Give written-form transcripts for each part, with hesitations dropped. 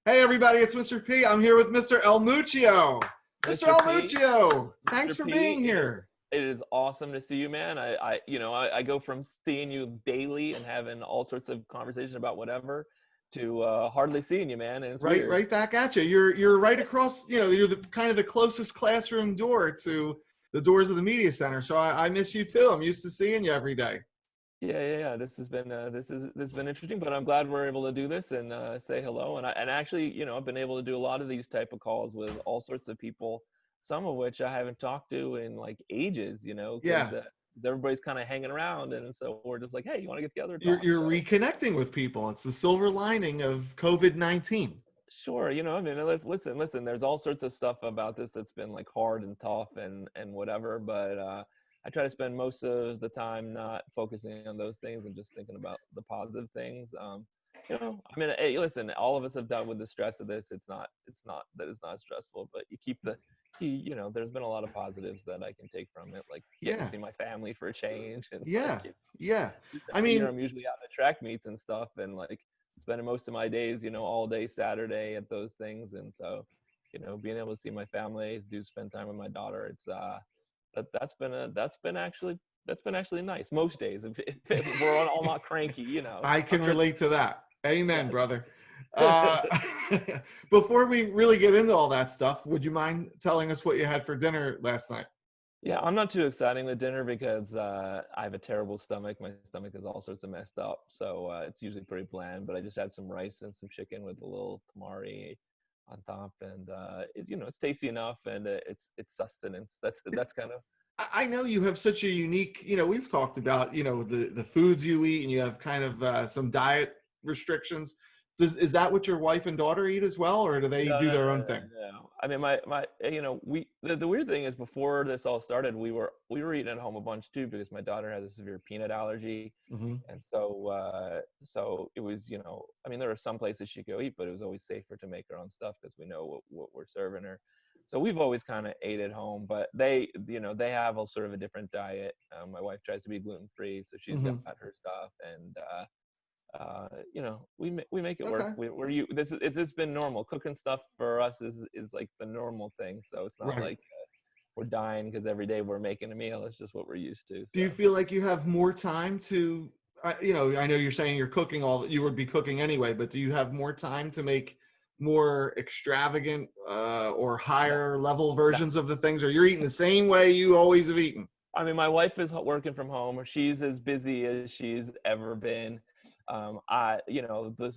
Hey everybody, it's Mr. P. I'm here with Mr. Elmuccio. Mr. Mr. P, Elmuccio, thanks Mr. for P, being here. it is awesome to see you, man. I go from seeing you daily and having all sorts of conversations about whatever to hardly seeing you, man, and it's Right, weird. right back at you. You're right across. You're the kind of the closest classroom door to the doors of the media center. So I miss you too. I'm used to seeing you every day. Yeah. This has been this has been interesting, but I'm glad we're able to do this and say hello. And actually, I've been able to do a lot of these type of calls with all sorts of people, some of which I haven't talked to in like ages, because Yeah, everybody's kind of hanging around, and so we're just like, hey, you want to get together and you're talk? you're So reconnecting with people. It's the silver lining of COVID-19. sure, I mean, listen. There's all sorts of stuff about this that's been like hard and tough and whatever, but I try to spend most of the time not focusing on those things and just thinking about the positive things. I mean, hey, listen, all of us have dealt with the stress of this. It's not that it's not stressful, but there's been a lot of positives that I can take from it, like getting to Yeah, see my family for a change, and like, yeah, yeah. I you know, mean, I'm usually out at track meets and stuff, and like spending most of my days, all day Saturday at those things. And so, being able to see my family, do spend time with my daughter, it's that's been actually nice most days. If we're all not cranky, I I'm can sure. relate to that. Amen, Yeah. brother. Uh, Before we really get into all that stuff, would you mind telling us what you had for dinner last night? Yeah, I'm not too exciting with dinner because I have a terrible stomach. My stomach is all sorts of messed up, so it's usually pretty bland. But I just had some rice and some chicken with a little tamari on top, and it's tasty enough, and it's sustenance. That's kind of. I know you have such a unique, we've talked about, the foods you eat and you have kind of some diet restrictions. Is that what your wife and daughter eat as well, or do they No, do no, their no, own no, thing? no. I mean, the weird thing is before this all started, we were eating at home a bunch too because my daughter has a severe peanut allergy, Hmm. and so it was, I mean, there are some places she could go eat, but it was always safer to make her own stuff because we know what we're serving her. So we've always kind of ate at home, but they have a sort of a different diet. My wife tries to be gluten free, so she's got Hmm. her stuff, and we make it work. Okay. It's been normal. Cooking stuff for us is like the normal thing. So it's not Right. like we're dying because every day we're making a meal. It's just what we're used to. Do you So feel like you have more time to, I know you're saying you're cooking all that you would be cooking anyway, but do you have more time to make more extravagant or no, higher level no. versions of the things, or you're eating the same way you always have eaten? I mean, my wife is working from home. She's as busy as she's ever been. The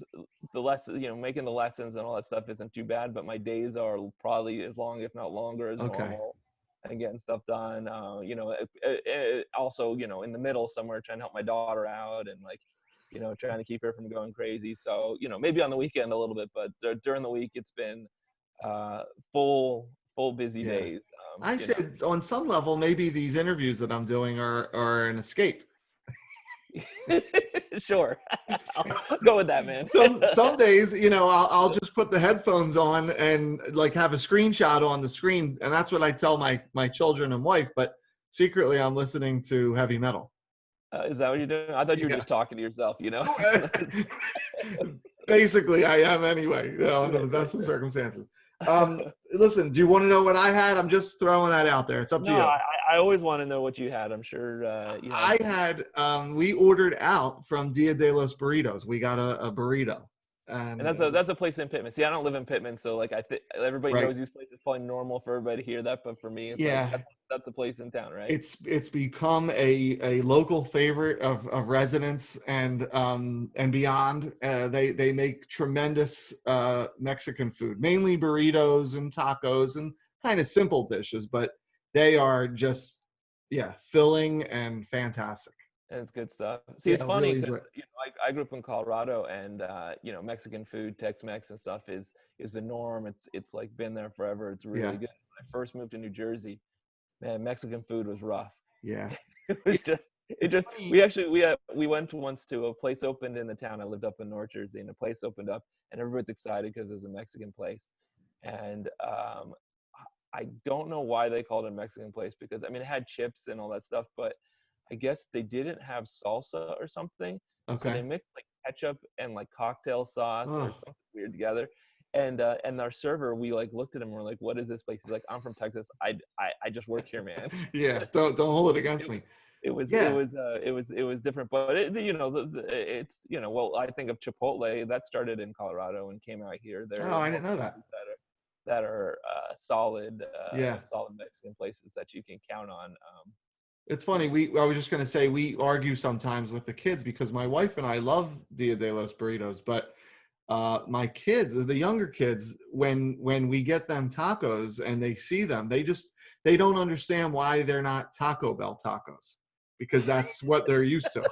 lesson, making the lessons and all that stuff isn't too bad, but my days are probably as long, if not longer, as Okay. normal, and getting stuff done. Also, in the middle somewhere, trying to help my daughter out and like, trying to keep her from going crazy. So, maybe on the weekend a little bit, but during the week, it's been uh, full busy Yeah. days. I said on some level, maybe these interviews that I'm doing are an escape. Sure. I'll go with that, man. Some days, I'll just put the headphones on and like have a screenshot on the screen, and that's what I tell my children and wife. But secretly, I'm listening to heavy metal. Is that what you're doing? I thought you were Yeah. just talking to yourself, Basically, I am anyway, under the best of circumstances. Listen, do you want to know what I had? I'm just throwing that out there. It's up to No, you. I always want to know what you had. I'm sure you had I some. had we ordered out from Dia de los Burritos. We got a burrito, And and that's a place in Pitman. See, I don't live in Pitman, so like I think everybody right, knows these places. It's probably normal for everybody to hear that, but for me, it's like yeah, that's a place in town, right? it's become a local favorite of residents and beyond. They make tremendous Mexican food, mainly burritos and tacos and kind of simple dishes, but they are just filling and fantastic. And it's good stuff. See, Yeah, it's I funny really enjoy because it. I grew up in Colorado, and Mexican food, Tex-Mex and stuff is the norm. It's like been there forever. It's Yeah, really good. When I first moved to New Jersey, man, Mexican food was rough. yeah. It was It, it it's just funny. we actually we went once to a place opened in the town. I lived up in North Jersey, and a place opened up, and everyone's excited because there's a Mexican place. And I don't know why they called it a Mexican place because I mean it had chips and all that stuff, but I guess they didn't have salsa or something, so Okay. they mixed like ketchup and like cocktail sauce or Oh, something weird together. and our server, we like looked at him and we're like, what is this place? He's like, I'm from Texas. I just work here, man. Yeah, don't hold it against it me. was it was it Yeah. was it was different, but it's well, I think of Chipotle that started in Colorado and came out here. There Oh, are I more didn't know that. places that are solid Yeah. solid Mexican places that you can count on. It's funny. I was just going to say, we argue sometimes with the kids because my wife and I love Dia de los Burritos, but my kids, the younger kids, when we get them tacos and they see them, they don't understand why they're not Taco Bell tacos, because that's what they're used to.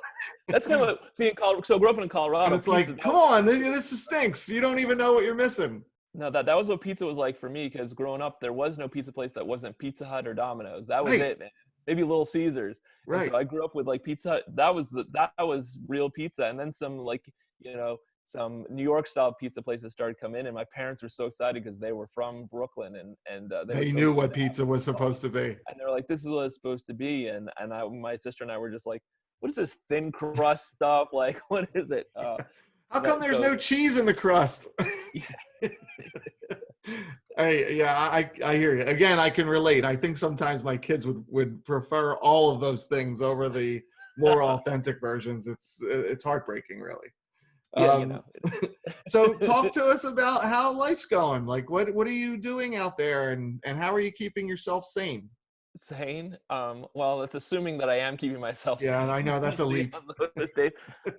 That's kind of what, see, so I grew up in And Colorado. it's Pizza, like, come on, this stinks. You don't even know what you're missing. no, that was what pizza was like for me, because growing up, there was no pizza place that wasn't Pizza Hut or Domino's. That was Right. it, man. Maybe Little Caesars. And Right. so I grew up with like Pizza Hut. That was real pizza. And then some like, some New York style pizza places started coming in, and my parents were so excited because they were from Brooklyn, and They knew what pizza was supposed to be. And they're like, this is what it's supposed to be. And my sister and I were just like, what is this thin crust stuff? Like, what is it? How come there's no cheese in the crust? Yeah. I hear you. Again, I can relate. I think sometimes my kids would prefer all of those things over the more authentic versions. It's heartbreaking, really. Yeah, So talk to us about how life's going. Like, what are you doing out there, and how are you keeping yourself sane? Sane. Well, it's assuming that I am keeping myself sane. Yeah, I know that's a leap.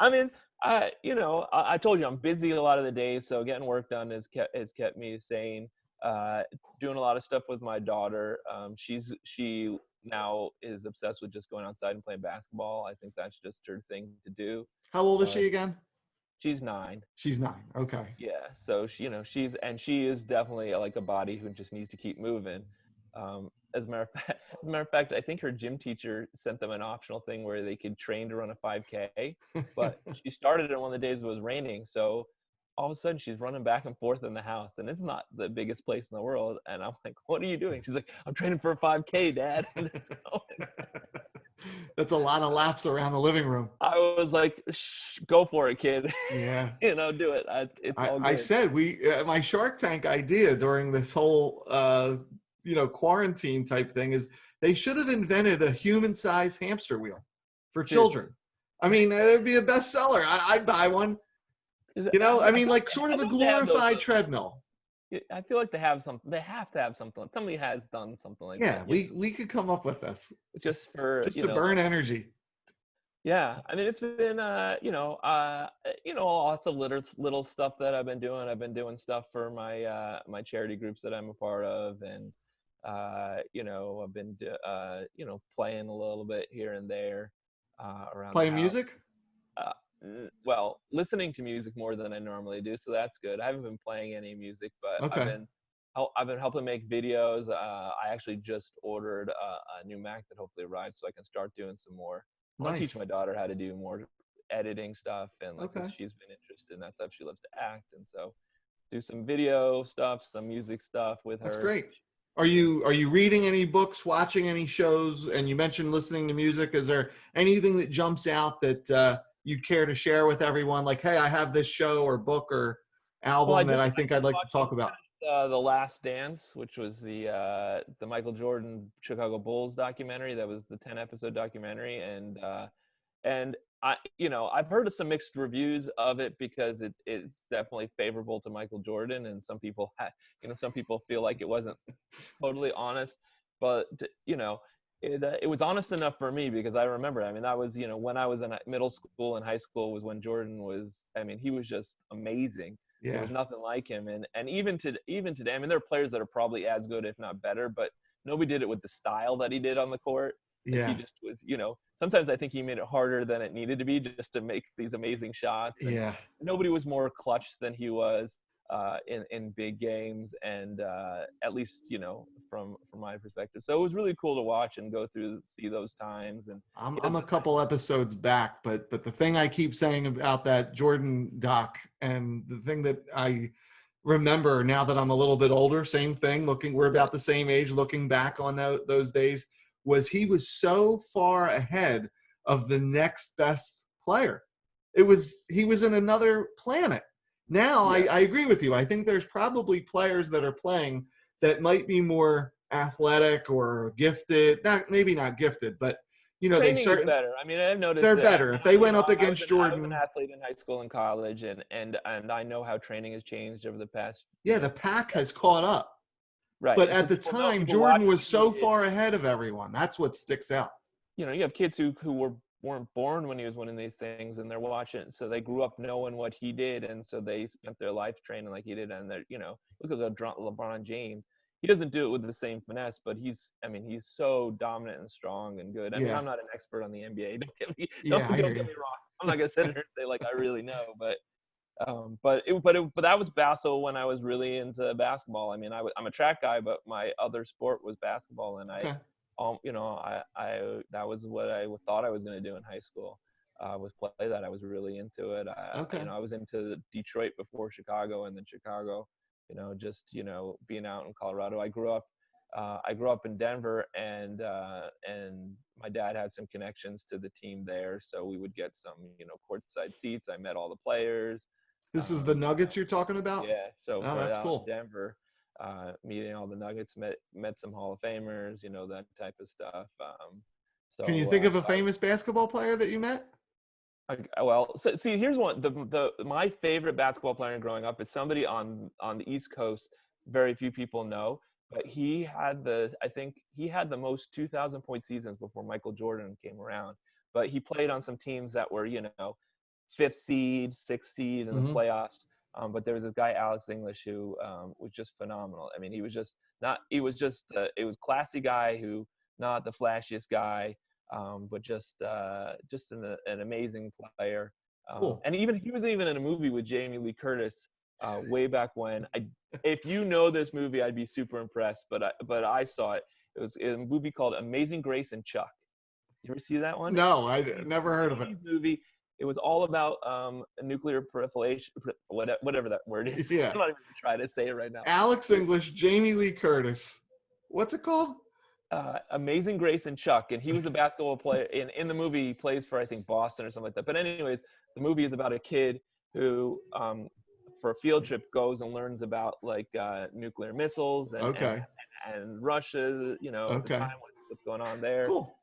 I mean, I told you I'm busy a lot of the days, so getting work done has kept me sane. Doing a lot of stuff with my daughter. She now is obsessed with just going outside and playing basketball. I think that's just her thing to do. How old is she again? She's 9. She's 9. Okay. Yeah. So she is definitely like a body who just needs to keep moving. As a matter of fact, I think her gym teacher sent them an optional thing where they could train to run a 5K, but she started it one of the days it was raining. So all of a sudden she's running back and forth in the house, and it's not the biggest place in the world. And I'm like, what are you doing? She's like, I'm training for a 5K, Dad. And it's going. That's a lot of laps around the living room. I was like, go for it, kid. Yeah. Do it. It's all good. I said, my Shark Tank idea during this whole, quarantine type thing is they should have invented a human-sized hamster wheel for children. I mean, it'd be a bestseller. I'd buy one. Like sort of a glorified treadmill. I feel like they have something. They have to have something. Somebody has done something like that. Yeah, we could come up with this just to burn energy. Yeah, I mean, it's been lots of little stuff that I've been doing. I've been doing stuff for my charity groups that I'm a part of, and I've been playing a little bit here and there around. Playing music? Well, listening to music more than I normally do, so that's good. I haven't been playing any music, but okay. I've been helping make videos. I actually just ordered a new Mac that hopefully arrives, so I can start doing some more. I want to teach my daughter how to do more editing stuff, and she's been interested in that stuff. She loves to act, and so do some video stuff, some music stuff with her. That's great. Are you reading any books, watching any shows? And you mentioned listening to music. Is there anything that jumps out that you'd care to share with everyone? Like, hey, I have this show or book or album that I think I'd like to talk about. The Last Dance, which was the Michael Jordan Chicago Bulls documentary. That was the 10-episode documentary, and I've heard of some mixed reviews of it because it's definitely favorable to Michael Jordan, and some people feel like it wasn't totally honest, but it was honest enough for me because I remember. I mean, that was when I was in middle school and high school was when Jordan was. I mean, he was just amazing. Yeah. There was nothing like him, and even today. I mean, there are players that are probably as good, if not better, but nobody did it with the style that he did on the court. Yeah. He just was, sometimes I think he made it harder than it needed to be just to make these amazing shots. And yeah. Nobody was more clutch than he was in big games, and at least, from my perspective. So it was really cool to watch and go through, see those times. And I'm a couple episodes back, but the thing I keep saying about that Jordan doc, and the thing that I remember now that I'm a little bit older, same thing, we're about the same age, looking back on those days, was he was so far ahead of the next best player. He was in another planet. Now, Yeah. I agree with you. I think there's probably players that are playing that might be more athletic or gifted. Maybe not gifted, but they Training is certain better. I mean, I've noticed they're that. better if they went up I was against an Jordan. athlete in high school and college, and I know how training has changed over the past, Yeah, the pack has caught up. right. But And so at the people know, time, people watch Jordan was what he so did. far ahead of everyone. That's what sticks out. You have kids who weren't born when he was winning these things, and they're watching, so they grew up knowing what he did, and so they spent their life training like he did. And they're, look at LeBron James. He doesn't do it with the same finesse, but he's so dominant and strong and good. I mean, Yeah. I'm not an expert on the NBA. Don't get me Yeah, I don't hear get you. me wrong. I'm not gonna sit here and say like I really know, but that was basketball when I was really into basketball. I mean, I'm a track guy, but my other sport was basketball, and Okay. I that was what I thought I was going to do in high school, was play that. I was really into it. Okay. I was into Detroit before Chicago, and then Chicago, just being out in Colorado. I grew up in Denver, and my dad had some connections to the team there, so we would get some courtside seats. I met all the players. This is the Nuggets you're talking about? Yeah, so Oh, that's out in cool. Denver, meeting all the Nuggets, met some Hall of Famers, that type of stuff. Can you think of a famous basketball player that you met? See, here's one. My favorite basketball player growing up is somebody on the East Coast. Very few people know, but I think he had the most 2,000 point seasons before Michael Jordan came around. But he played on some teams that were fifth seed, sixth seed in the Mm-hmm. playoffs. But there was this guy, Alex English, who was just phenomenal. I mean, he was just not. He was just. It was classy guy who, not the flashiest guy, but just an amazing player. Cool. And he was even in a movie with Jamie Lee Curtis way back when. If you know this movie, I'd be super impressed. But I saw it. It was a movie called Amazing Grace and Chuck. You ever see that one? No, I never heard of it. Movie. It was all about nuclear proliferation, whatever that word is. Yeah. I'm not even gonna try to say it right now. Alex English, Jamie Lee Curtis. What's it called? Amazing Grace and Chuck, and he was a basketball player. In the movie, he plays for I think Boston or something like that. But anyways, the movie is about a kid who, for a field trip, goes and learns about like nuclear missiles and Russia. At the time, what's going on there. Cool.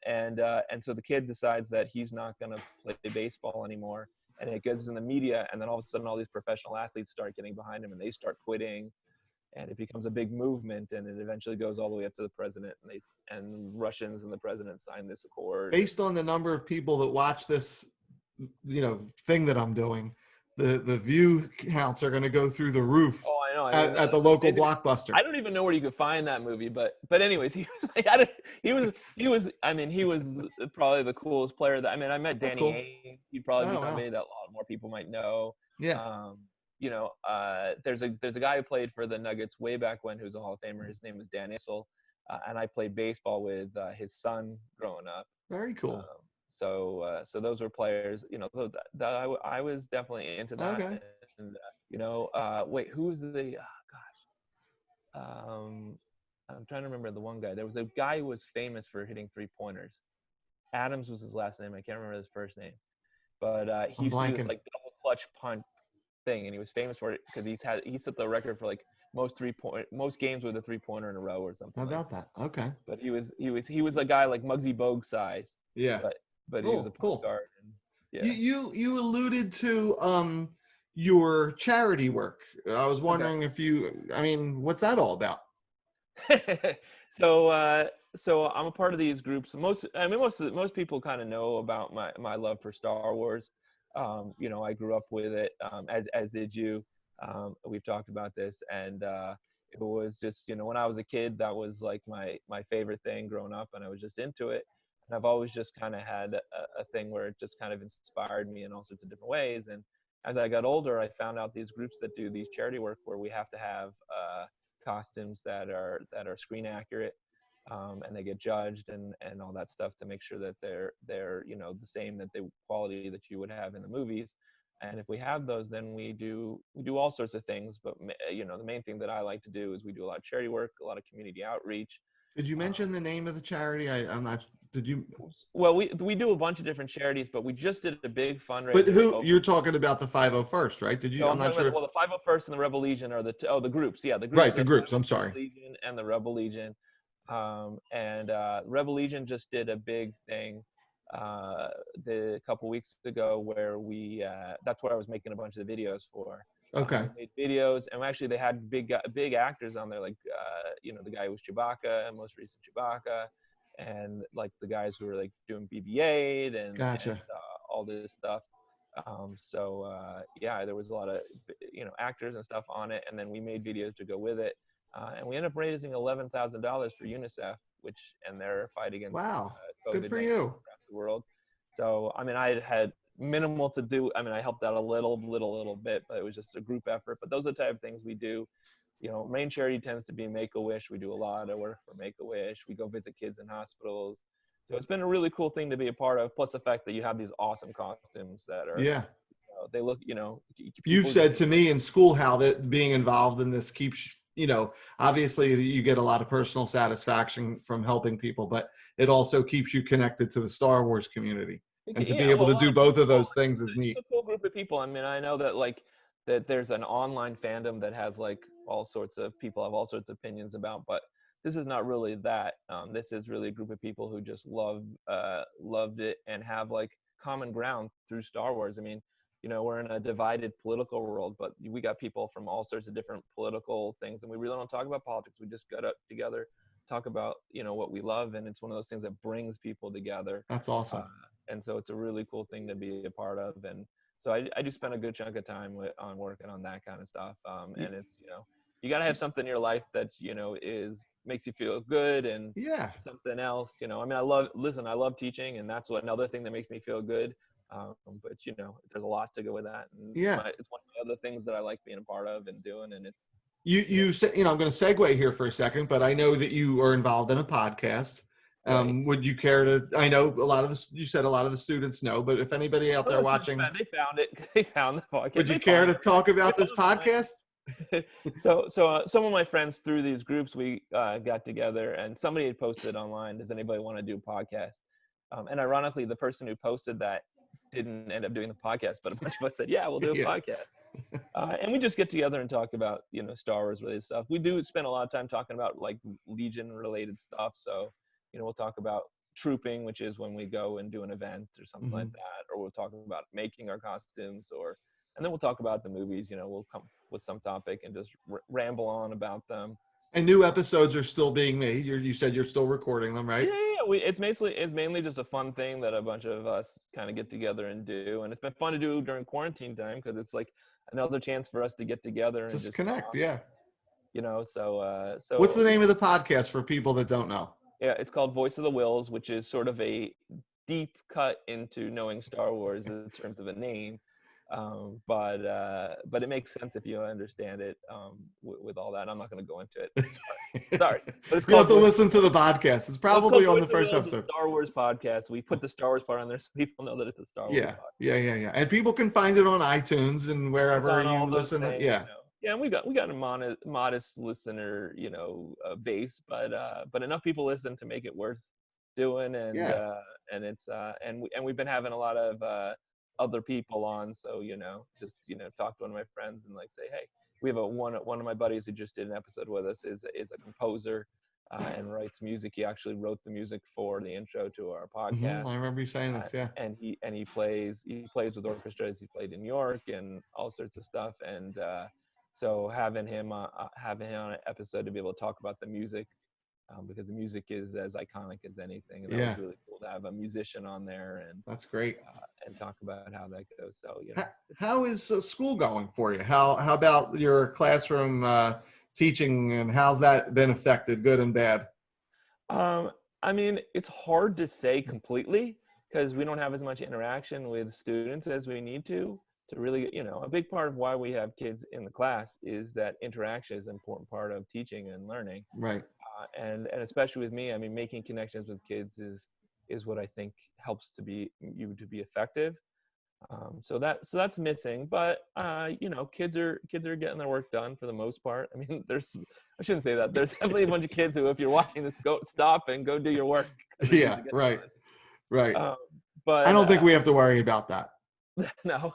And so the kid decides that he's not going to play baseball anymore, and it goes in the media, and then all of a sudden all these professional athletes start getting behind him, and they start quitting, and it becomes a big movement, and it eventually goes all the way up to the president, and Russians and the president sign this accord. Based on the number of people that watch this, thing that I'm doing, the view counts are going to go through the roof. Oh, I know. At the local Blockbuster. I don't even know where you could find that movie, but anyways, he was probably the coolest player I met Danny cool. Ainge. He'd probably be somebody that a lot more people might know. Yeah. There's a guy who played for the Nuggets way back when, who's a Hall of Famer. His name was Dan Issel, and I played baseball with his son growing up. Very cool. So those were players. I was definitely into that. Okay. And wait, who's the? I'm trying to remember the one guy. There was a guy who was famous for hitting 3-pointers. Adams was his last name. I can't remember his first name, but he used to do this like double clutch punt thing, and he was famous for it because he set the record for like most games with a 3-pointer in a row or something. How about that? Okay. But he was a guy like Muggsy Bogues size. Yeah. But he was a point guard. And, yeah. You alluded to your charity work. I was wondering if what's that all about? So I'm a part of these groups. Most people kind of know about my love for Star Wars. I grew up with it, as did you. We've talked about this, and it was just, when I was a kid, that was like my favorite thing growing up, and I was just into it. And I've always just kind of had a thing where it just kind of inspired me in all sorts of different ways. And as I got older, I found out these groups that do these charity work where we have to have costumes that are screen accurate, and they get judged and all that stuff to make sure that they're the same, that the quality that you would have in the movies. And if we have those, then we do all sorts of things. But the main thing that I like to do is we do a lot of charity work, a lot of community outreach. Did you mention the name of the charity? I'm not. Did you? Well, we do a bunch of different charities, but we just did a big But fundraiser. who you're talking about the 501st, right? Did you? So I'm I'm not talking about, sure. well, the 501st and the Rebel Legion are the groups. Yeah, the groups Right, are the the groups. I'm 501st sorry. Legion and the Rebel Legion. And Rebel Legion just did a big thing a couple weeks ago where that's what I was making a bunch of the videos for. Okay. We made videos, and actually they had big actors on there, like the guy who was Chewbacca, and most recent Chewbacca, and like the guys who were like doing BB-8 and Gotcha. all this stuff. Yeah, there was a lot of actors and stuff on it, and then we made videos to go with it, and we ended up raising $11,000 for UNICEF, and their fight against Wow. Good for COVID-19 you. across the world. So I mean, I had minimal to do. I mean, I helped out a little bit, but it was just a group effort. But those are the type of things we do. Main charity tends to be Make-A-Wish. We do a lot of work for Make-A-Wish. We go visit kids in hospitals. So it's been a really cool thing to be a part of. Plus the fact that you have these awesome costumes that are, Yeah. they look, You've said to me in school how that being involved in this keeps, obviously you get a lot of personal satisfaction from helping people, but it also keeps you connected to the Star Wars community. And to be able to do both of those things is neat. It's a cool group of people. I mean, I know that there's an online fandom that has like all sorts of people have all sorts of opinions about, but this is not really that. This is really a group of people who just loved it and have like common ground through Star Wars. I mean, we're in a divided political world, but we got people from all sorts of different political things, and we really don't talk about politics. We just got up together, talk about what we love, and it's one of those things that brings people together. That's awesome. And so it's a really cool thing to be a part of. And so I do spend a good chunk of time on working on that kind of stuff. And it's, you got to have something in your life that, makes you feel good, and Yeah. something else, I mean, I love teaching, and that's another thing that makes me feel good. But there's a lot to go with that. And Yeah. it's one of the other things that I like being a part of and doing. And it's, you said, I'm going to segue here for a second, but I know that you are involved in a podcast. right. Would you care to, I know you said a lot of the students know, but if anybody out there watching, they found it. They found the podcast. would you care to talk about this podcast? So some of my friends through these groups, we got together, and somebody had posted online, does anybody want to do a podcast? And ironically, the person who posted that didn't end up doing the podcast, but a bunch of us said, yeah, we'll do a podcast. And we just get together and talk about, Star Wars related stuff. We do spend a lot of time talking about like Legion related stuff. So, we'll talk about trooping, which is when we go and do an event or something like that, or we'll talk about making our costumes, and then we'll talk about the movies. We'll come with some topic and just ramble on about them. And new episodes are still being made. You said you're still recording them, right? Yeah. It's mainly just a fun thing that a bunch of us kind of get together and do, and it's been fun to do during quarantine time because it's like another chance for us to get together and just connect. talk, Yeah. So what's the name of the podcast for people that don't know? Yeah, it's called Voice of the Wills, which is sort of a deep cut into knowing Star Wars in terms of a name. But it makes sense if you understand it with all that. I'm not going to go into it. Sorry. But it's you have to listen to the podcast. It's probably on the first episode. Star Wars podcast. We put the Star Wars part on there so people know that it's a Star Wars podcast. Yeah. And people can find it on iTunes and wherever you listen. Things, Yeah, and we got a modest listener, base, but enough people listen to make it worth doing, and it's and we've been having a lot of other people on, so just talk to one of my friends and like say, hey, we have one of my buddies who just did an episode with us is a composer and writes music. He actually wrote the music for the intro to our podcast. I remember you saying this, yeah. And he plays with orchestras. He played in New York and all sorts of stuff, and so having him on an episode to be able to talk about the music, because the music is as iconic as anything, and that was really cool to have a musician on there, and that's great, and talk about how that goes. So how is school going for you? How about your classroom teaching, and how's that been affected, good and bad? I mean, it's hard to say completely because we don't have as much interaction with students as we need to really, a big part of why we have kids in the class is that interaction is an important part of teaching and learning. Right. And especially with me, I mean, making connections with kids is what I think helps to be effective. So that's missing, but you know, kids are getting their work done for the most part. I mean, I shouldn't say that. There's definitely a bunch of kids who, if you're watching this, go stop and go do your work because it needs Yeah, to get right, right. done. I But don't think we have to worry about that. no.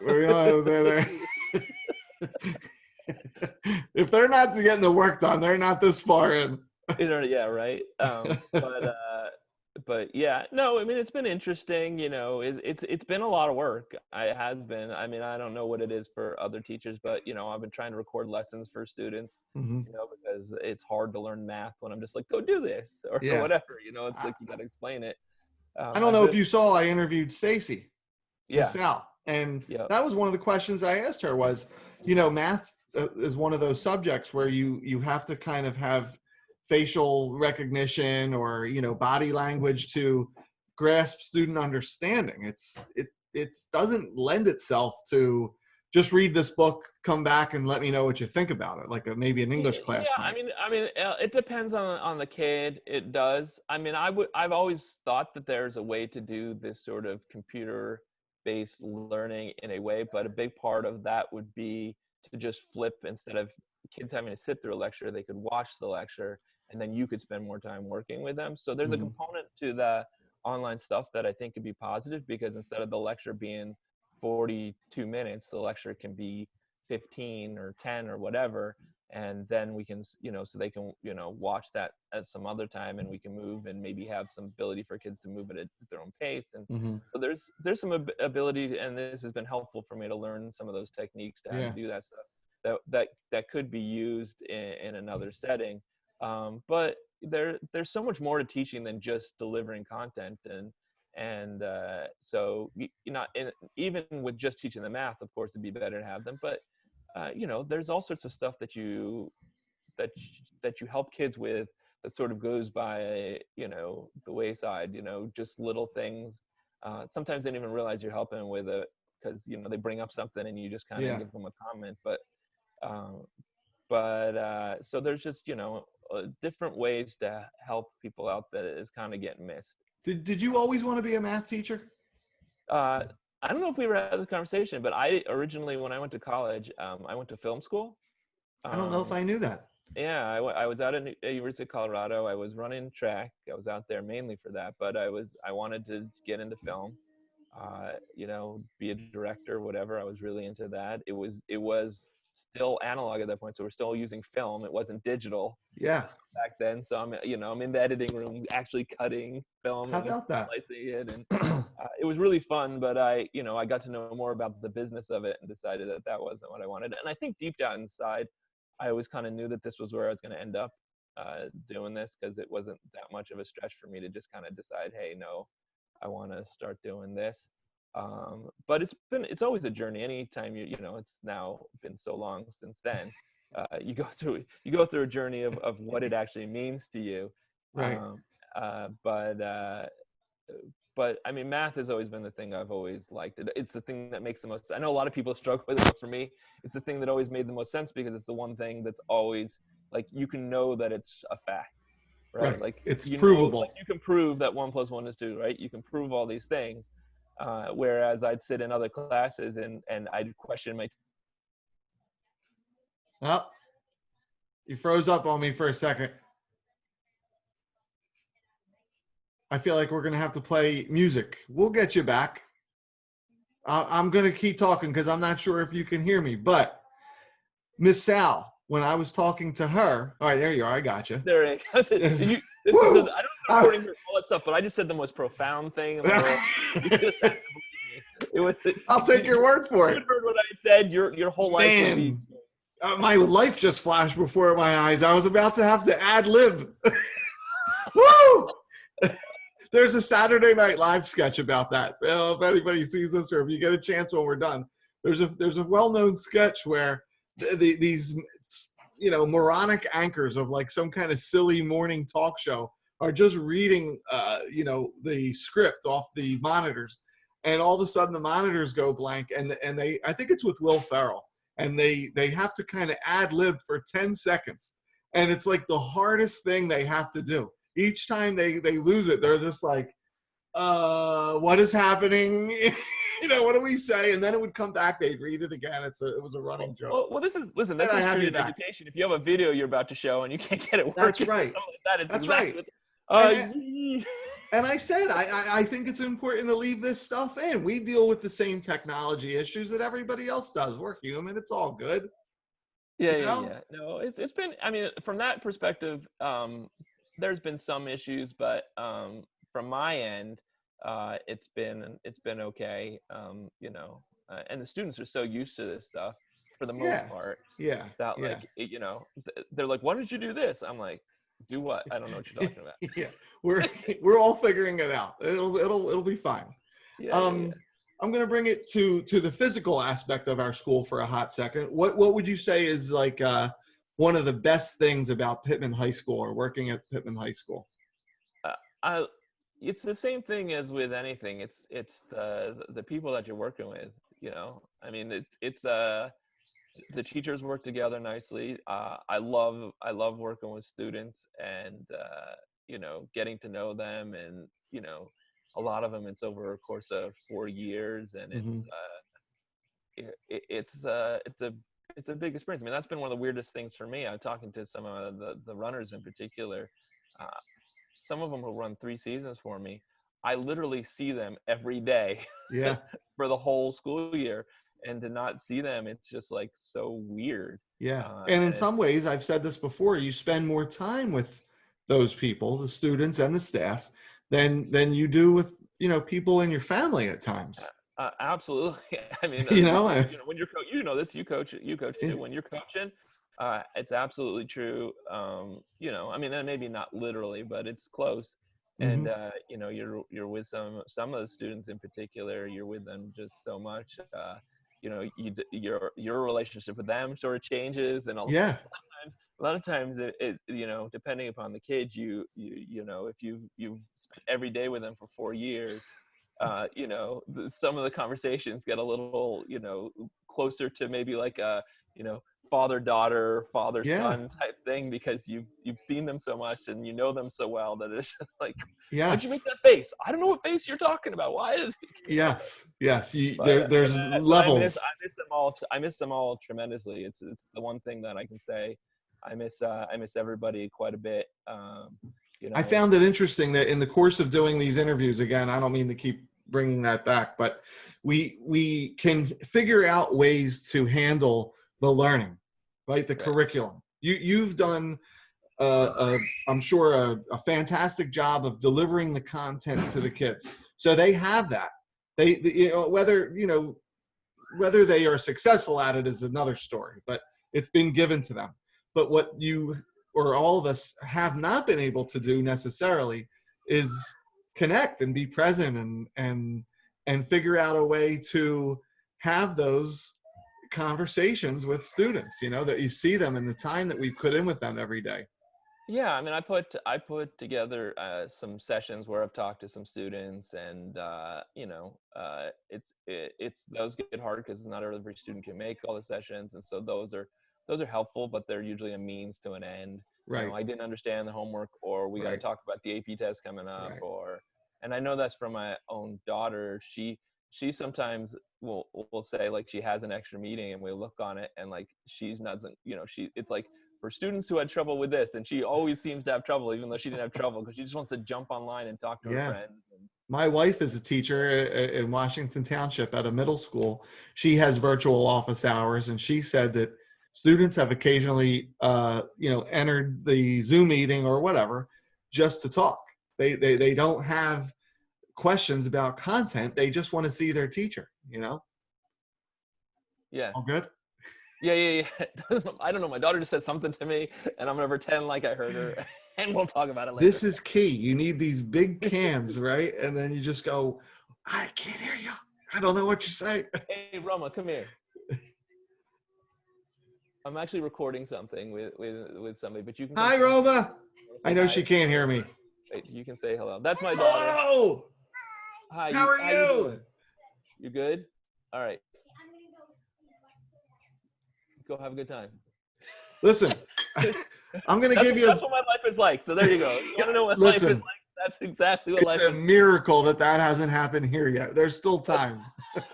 If they're not getting the work done, they're not this far in. Yeah, right. But yeah, no, I mean, it's been interesting. You know, it's been a lot of work. It has been. I mean, I don't know what it is for other teachers, but you know, I've been trying to record lessons for students. Mm-hmm. You know, because it's hard to learn math when I'm just like, go do this or Yeah. whatever. You know, it's like you got to explain it. I don't know if you saw, I interviewed Stacy, Yeah. Miss Sal, and Yeah. that was one of the questions I asked her was, you know, math is one of those subjects where you have to kind of have facial recognition or, you know, body language to grasp student understanding. It doesn't lend itself to just read this book, come back and let me know what you think about it, like maybe an English class. Yeah, I mean, it depends on the kid. It does. I mean, I've always thought that there's a way to do this sort of computer-based learning in a way, but a big part of that would be to just flip, instead of kids having to sit through a lecture, they could watch the lecture, and then you could spend more time working with them. So there's a component to the online stuff that I think could be positive, because instead of the lecture being 42 minutes, the lecture can be 15 or 10 or whatever, and then we can, you know, so they can, you know, watch that at some other time, and we can move and maybe have some ability for kids to move at their own pace. And so there's some ability, and this has been helpful for me to learn some of those techniques to how to do that stuff that could be used in another setting. But there's so much more to teaching than just delivering content. And so, you know, even with just teaching the math, of course, it'd be better to have them. But you know, there's all sorts of stuff that you help kids with that sort of goes by, you know, the wayside. You know, just little things. Sometimes they don't even realize you're helping them with it, because, you know, they bring up something and you just kind of give them a comment. But so there's just, you know, different ways to help people out that is kind of getting missed. Did you always want to be a math teacher? I don't know if we ever had this conversation, but I originally, when I went to college, I went to film school. I don't know if I knew that. Yeah, I was out at University of Colorado. I was running track. I was out there mainly for that, but I wanted to get into film, you know, be a director, whatever. I was really into that. It was still analog at that point, so we're still using film. It wasn't digital. Yeah. Back then, so I'm in the editing room actually cutting film. How about that? Slicing it, and it was really fun. But I got to know more about the business of it and decided that wasn't what I wanted. And I think deep down inside, I always kind of knew that this was where I was going to end up doing this, because it wasn't that much of a stretch for me to just kind of decide, hey, no, I want to start doing this. But it's always a journey. Anytime you know, it's now been so long since then. You go through a journey of what it actually means to you. Right. But I mean, math has always been the thing I've always liked. It's the thing that makes the most. I know a lot of people struggle with it, but for me, it's the thing that always made the most sense, because it's the one thing that's always, like, you can know that it's a fact, right? Like, it's provable. Like, you can prove that 1 + 1 is 2, right? You can prove all these things. Whereas I'd sit in other classes and I'd question my. Well, you froze up on me for a second. I feel like we're going to have to play music. We'll get you back. I'm going to keep talking because I'm not sure if you can hear me. But Miss Sal, when I was talking to her, all right, there you are. I got you. There it goes. I don't know recording all that stuff, but I just said the most profound thing in the world. You just have to believe me. I'll take your word for it. You heard what I said. Your whole life would be. My life just flashed before my eyes. I was about to have to Adlib. Woo! There's a Saturday Night Live sketch about that. Well, if anybody sees this, or if you get a chance when we're done, there's a well-known sketch where these, you know, moronic anchors of like some kind of silly morning talk show are just reading, you know, the script off the monitors, and all of a sudden the monitors go blank, and they, I think it's with Will Ferrell, and they have to kind of ad-lib for 10 seconds, and it's like the hardest thing they have to do. Each time they lose it, they're just like, what is happening? what do we say? And then it would come back. They'd read it again. It was a running joke. Well, this is And true I have you in back. education. If you have a video you're about to show and you can't get it working, That's or right. something like that, it's That's exactly right. And I said, I think it's important to leave this stuff in. We deal with the same technology issues that everybody else does. We're human. It's all good. Yeah. No, it's been. I mean, from that perspective, there's been some issues, but from my end, it's been okay. And the students are so used to this stuff for the most part. Yeah. That like they're like, why did you do this? I'm like, do what? I don't know what you're talking about. Yeah, we're all figuring it out. It'll be fine. I'm going to bring it to the physical aspect of our school for a hot second. What would you say is like one of the best things about Pitman High School or working at Pitman High School? It's the same thing as with anything. It's the people that you're working with. I mean, it's the teachers work together nicely. I love working with students and getting to know them, and a lot of them it's over a course of 4 years, and it's a big experience. I mean, that's been one of the weirdest things for me. I'm talking to some of the runners in particular. Some of them will run 3 seasons for me. I literally see them every day for the whole school year. And to not see them, it's just like so weird. And in some ways, I've said this before, you spend more time with those people, the students and the staff, than you do with people in your family at times. Absolutely. I mean, when you're you coach too. When you're coaching, it's absolutely true. I mean, and maybe not literally, but it's close. And you're with some of the students in particular. You're with them just so much. Your relationship with them sort of changes, and a lot of times it depending upon the kids, if you've spent every day with them for 4 years, some of the conversations get a little closer to maybe like a father-daughter, father-son type thing, because you've seen them so much and you know them so well that it's just like, why'd you make that face? I don't know what face you're talking about. Why is Yes. There's levels. I miss them all tremendously. It's the one thing that I can say. I miss everybody quite a bit. I found it interesting that in the course of doing these interviews, again, I don't mean to keep bringing that back, but we can figure out ways to handle the learning, right? The curriculum. You've done, I'm sure, a fantastic job of delivering the content to the kids, so they have that. Whether they are successful at it is another story, but it's been given to them. But what you or all of us have not been able to do necessarily is connect and be present and figure out a way to have those conversations with students, that you see them in the time that we put in with them every day. Yeah, I mean, I put together some sessions where I've talked to some students, and it's those get hard because not every student can make all the sessions, and so those are helpful, but they're usually a means to an end. Right. I didn't understand the homework, or we got to talk about the AP test coming up, and I know that's from my own daughter. She sometimes will say like she has an extra meeting, and we look on it, and like she's not, it's like for students who had trouble with this, and she always seems to have trouble, even though she didn't have trouble, because she just wants to jump online and talk to her friends. My wife is a teacher in Washington Township at a middle school. She has virtual office hours, and she said that students have occasionally, entered the Zoom meeting or whatever just to talk. They don't have questions about content. They just want to see their teacher, Yeah. All good? Yeah. I don't know. My daughter just said something to me, and I'm going to pretend like I heard her, and we'll talk about it later. This is key. You need these big cans, right? And then you just go, I can't hear you. I don't know what you say. Hey, Roma, come here. I'm actually recording something with somebody, but you can. Hi, Roma. I know she can't hear me. Wait, you can say hello. That's my daughter. Hello. Hi. How are you? You good? All right. Go have a good time. Listen, I'm going to give you. That's what my life is like. So there you go. You want to know what life is like? That's exactly what It's life a is. miracle that hasn't happened here yet. There's still time.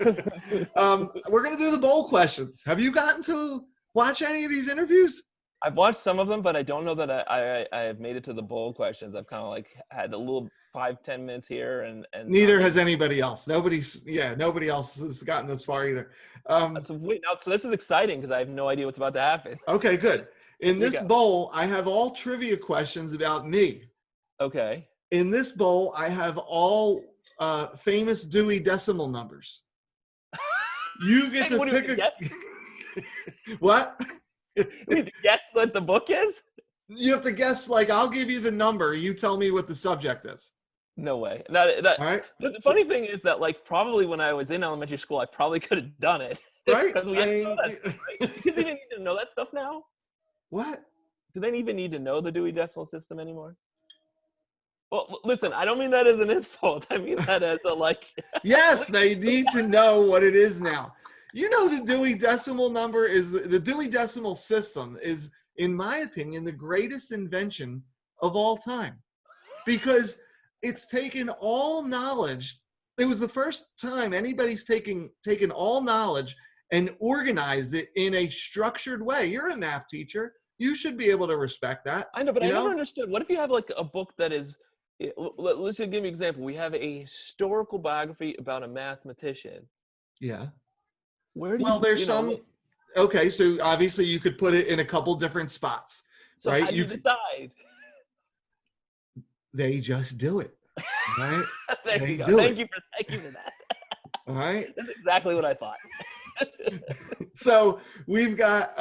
We're going to do the bowl questions. Have you gotten to watch any of these interviews? I've watched some of them, but I don't know that I have made it to the bowl questions. I've kind of like had a little 5-10 minutes here, and Neither has anybody else. Nobody else has gotten this far either. So wait, now, so this is exciting because I have no idea what's about to happen. Okay, good. In Here we this go. bowl, I have all trivia questions about me. Okay. In this bowl, I have all famous Dewey decimal numbers. You get to pick a. What? We need to guess what the book is? You have to guess. Like, I'll give you the number. You tell me what the subject is. No way. All right. The funny thing is that, like, probably when I was in elementary school, I probably could have done it. Right? Because we have to know that stuff, right? Because they didn't need to know that stuff now. What? Do they even need to know the Dewey Decimal System anymore? Well, listen, I don't mean that as an insult. I mean that as a, like... Yes, they need to know what it is now. You know, the Dewey Decimal number is the Dewey Decimal System is, in my opinion, the greatest invention of all time, because it's taken all knowledge. It was the first time anybody's taken all knowledge and organized it in a structured way. You're a math teacher. You should be able to respect that. I know, but I never understood. What if you have, like, a book that is... Let's just give me an example. We have a historical biography about a mathematician. Yeah. Where do there's some... Okay, so obviously you could put it in a couple different spots, so right? How do you decide? They just do it, right? There you go. Thank you for that. All right. That's exactly what I thought. So we've got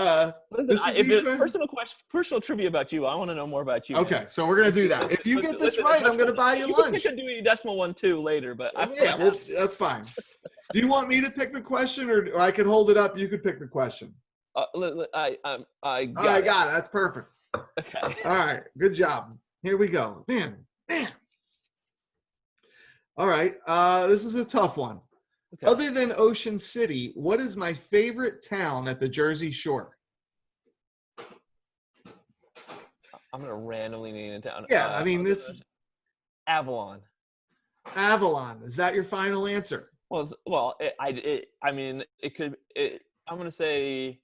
listen, if it's personal trivia about you, I want to know more about you. Okay, man. so we're gonna do that. If you get this right, I'm gonna buy you lunch. You can pick a Dewey Decimal one too later, but that's fine. Do you want me to pick the question, or I can hold it up? You could pick the question. I got it. That's perfect. Okay. All right. Good job. Here we go. Man. All right. This is a tough one. Okay. Other than Ocean City, what is my favorite town at the Jersey Shore? I'm gonna randomly name a town. Yeah, I mean this. Avalon. Avalon. Is that your final answer? Well, I mean, it could. I'm gonna say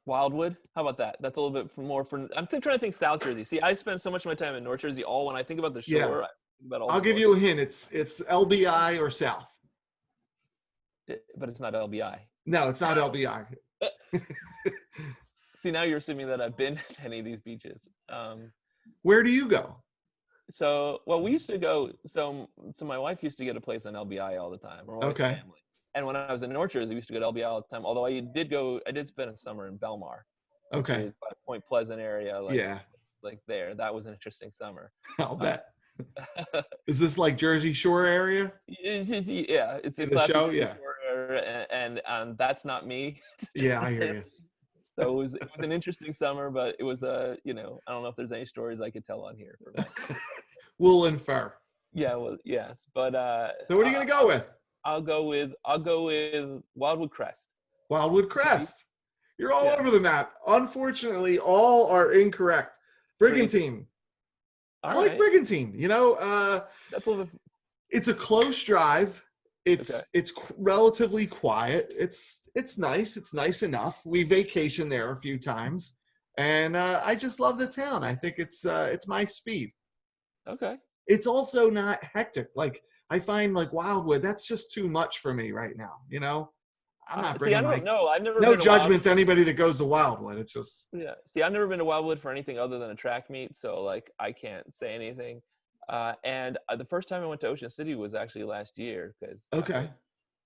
Wildwood. How about that? That's a little bit more for. I'm trying to think South Jersey. See, I spend so much of my time in North Jersey. When I think about the shore, I think about all. I'll give you a hint. It's LBI or South. But it's not LBI. No, it's not LBI. See, now you're assuming that I've been to any of these beaches. Where do you go? So, we used to go. So my wife used to get a place on LBI all the time. Or okay. Family. And when I was in North Jersey, we used to go to LBI all the time. Although I did spend a summer in Belmar. Okay. Which is by Point Pleasant area. Like there. That was an interesting summer. I'll bet. Is this like Jersey Shore area? Yeah, it's in the show. Yeah. And that's not me. Yeah, I hear you. So it was an interesting summer, but it was I don't know if there's any stories I could tell on here. We'll infer. Yeah, well, yes, but so what are you gonna go with? I'll go with Wildwood Crest. Wildwood Crest. You're all over the map. Unfortunately, all are incorrect. Brigantine. I like Brigantine. That's a little bit. It's a close drive. It's relatively quiet. It's nice. It's nice enough. We vacation there a few times, and I just love the town. I think it's my speed. Okay. It's also not hectic. Like I find like Wildwood, that's just too much for me right now. I'm not bringing. See, I've never. No judgment to anybody that goes to Wildwood. It's just. Yeah. See, I've never been to Wildwood for anything other than a track meet, so like I can't say anything. And the first time I went to Ocean City was actually last year because. Okay.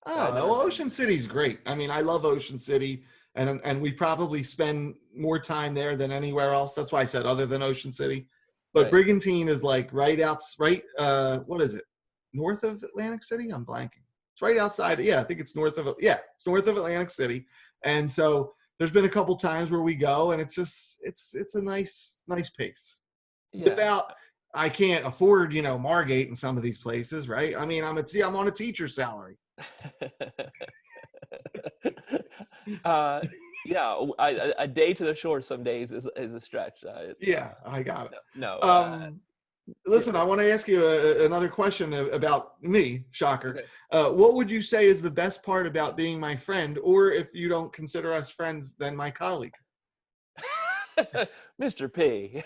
Ocean City's great. I mean, I love Ocean City, and we probably spend more time there than anywhere else. That's why I said other than Ocean City. But Brigantine is like what is it? North of Atlantic City? I'm blanking. It's right outside. Yeah, I think it's north of Atlantic City. And so there's been a couple times where we go, and it's a nice pace. Yeah. I can't afford, Margate and some of these places, right? I mean, I'm on a teacher's salary. Yeah, a day to the shore some days is a stretch. Yeah, I got it. No. Listen, I want to ask you another question about me. Shocker. Okay. What would you say is the best part about being my friend, or if you don't consider us friends, then my colleague? Mr. P.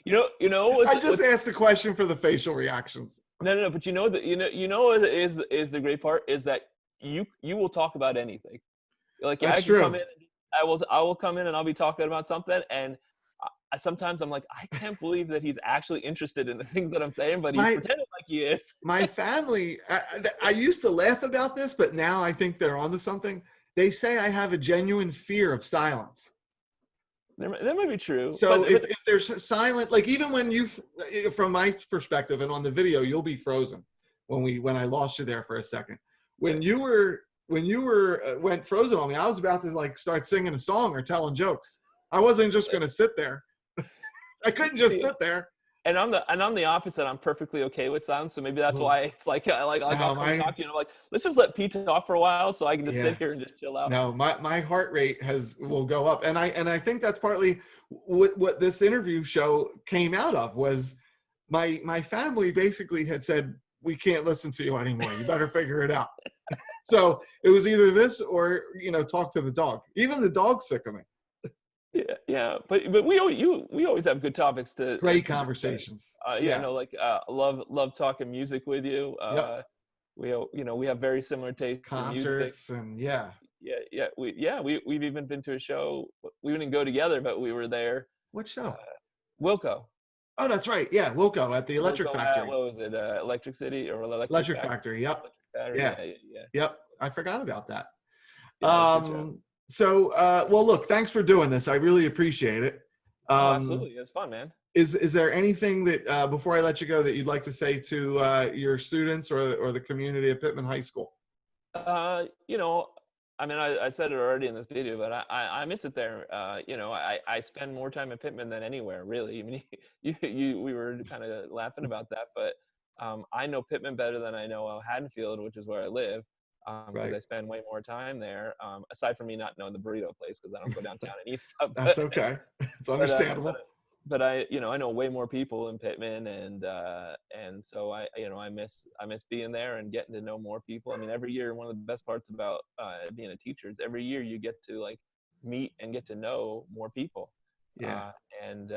I just what's asked the question for the facial reactions. no, but what is the great part is that you will talk about anything. Like I That's can come true. in, and I will come in and I'll be talking about something, and sometimes I'm like, I can't believe that he's actually interested in the things that I'm saying, but he's My pretending like he is. my family, I used to laugh about this, but now I think they're onto something. They say I have a genuine fear of silence. That might be true, So but if there's silent, like even when from my perspective and on the video, you'll be frozen when I lost you there for a second. When you were went frozen on me, I was about to like start singing a song or telling jokes. I wasn't just going to sit there. I couldn't just sit there. and I'm the opposite. I'm perfectly okay with silence, so maybe that's Ooh. why it's like I'll No, come talk to you. And I'm like, let's just let Pete talk for a while, so I can just yeah. sit here and just chill out. No, my heart rate will go up, and I think that's partly what this interview show came out of was my family basically had said, we can't listen to you anymore. You better figure it out. So it was either this or talk to the dog. Even the dog's sick of me. Yeah, but we always have good topics to Great to discuss. conversations. Yeah, Yeah. no, like love talking music with you. Yep. We have very similar tastes in music. Concerts and yeah. We've even been to a show. We didn't go together, but we were there. What show? Wilco. Oh, that's right. Yeah, Wilco at the Electric Wilco Factory. what was it? Electric City or Electric Factory. Yep. Electric Factory. Yeah. Yeah. Yep. I forgot about that. Yeah, it was a good show. So, well, look, thanks for doing this. I really appreciate it. Oh, absolutely. It's fun, man. Is there anything that before I let you go that you'd like to say to your students or the community of Pitman High School? I mean, I said it already in this video, but I miss it there. I spend more time at Pitman than anywhere, really. I mean, we were kind of laughing about that, but I know Pitman better than I know Haddonfield, which is where I live, because Right. I spend way more time there. Aside from me not knowing the burrito place, because I don't go downtown and eat stuff. That's okay. It's understandable. But I know way more people in Pitman, and so I miss being there and getting to know more people. I mean, every year, one of the best parts about being a teacher is every year you get to like meet and get to know more people. Yeah. And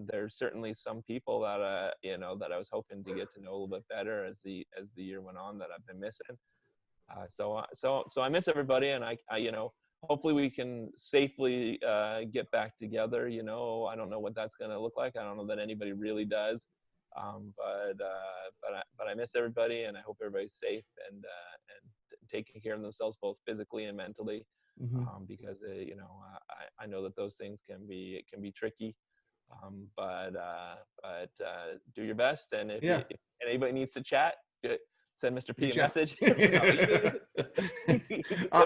there's certainly some people that that I was hoping to get to know a little bit better as the year went on that I've been missing. So I miss everybody, and I hopefully we can safely get back together. I don't know what that's going to look like. I don't know that anybody really does. But I miss everybody, and I hope everybody's safe and taking care of themselves both physically and mentally, because I know that those things can be tricky. But do your best, and if anybody needs to chat, send Mr. P a message. Send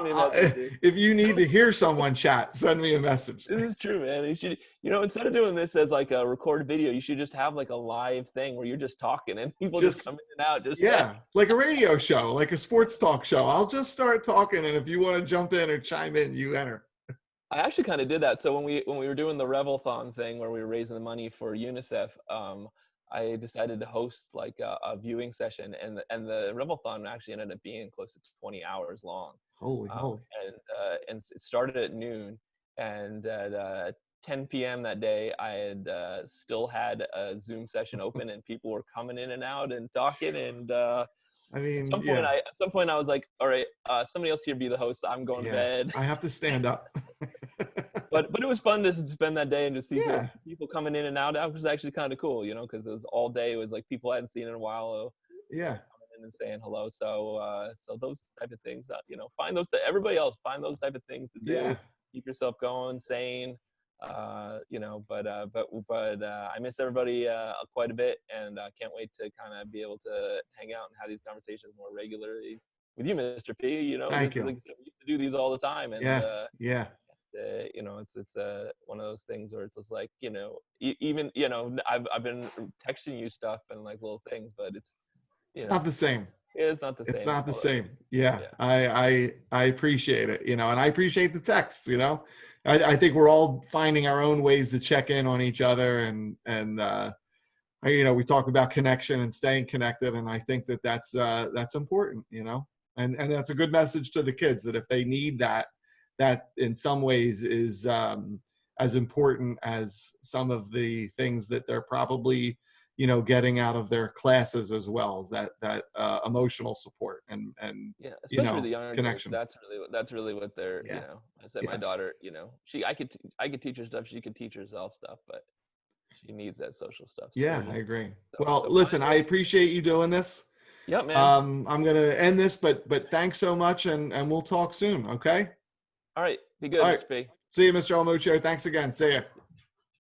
me a message, if you need to hear someone chat, send me a message. This is true, man. You should, instead of doing this as like a recorded video, you should just have like a live thing where you're just talking and people just come in and out. Like a radio show, like a sports talk show. I'll just start talking, and if you want to jump in or chime in, you enter. I actually kind of did that. So when we were doing the Revelthon thing where we were raising the money for UNICEF, I decided to host like a viewing session, and the Revelthon actually ended up being close to 20 hours long. Holy moly! And it started at noon, and at 10 p.m. that day, I had still had a Zoom session open, and people were coming in and out and talking. And I mean, at some point, I was like, all right, somebody else here be the host. I'm going to bed. I have to stand up. But it was fun to spend that day and to see people coming in and out. That was actually kind of cool, because it was all day. It was like people I hadn't seen in a while. Coming in and saying hello. So those type of things, find those. Everybody else, find those type of things to do. Yeah. Keep yourself going, sane. But I miss everybody quite a bit, and I can't wait to kind of be able to hang out and have these conversations more regularly with you, Mr. P. Thank you. Like I said, we used to do these all the time, and it's one of those things where it's just like even I've been texting you stuff and like little things, but it's not the same. It's not the It's same not the quality. same. Yeah, Yeah. I appreciate it, and I appreciate the texts, I think we're all finding our own ways to check in on each other, we talk about connection and staying connected, and I think that's important, and that's a good message to the kids that if they need that in some ways is as important as some of the things that they're probably getting out of their classes as well, as that emotional support and Yeah, especially the younger kids. connection. That's really what they're. Yeah. I said my Yes. daughter. I could teach her stuff. She could teach herself stuff, but she needs that social stuff. So we're Yeah, I just agree. so Well, listen, I monitor. appreciate you doing this. Yep, man. I'm gonna end this, but thanks so much, and we'll talk soon. Okay. All right, be All good, right. Mr. P. See you, Mr. Elmuccio. Thanks again. See ya.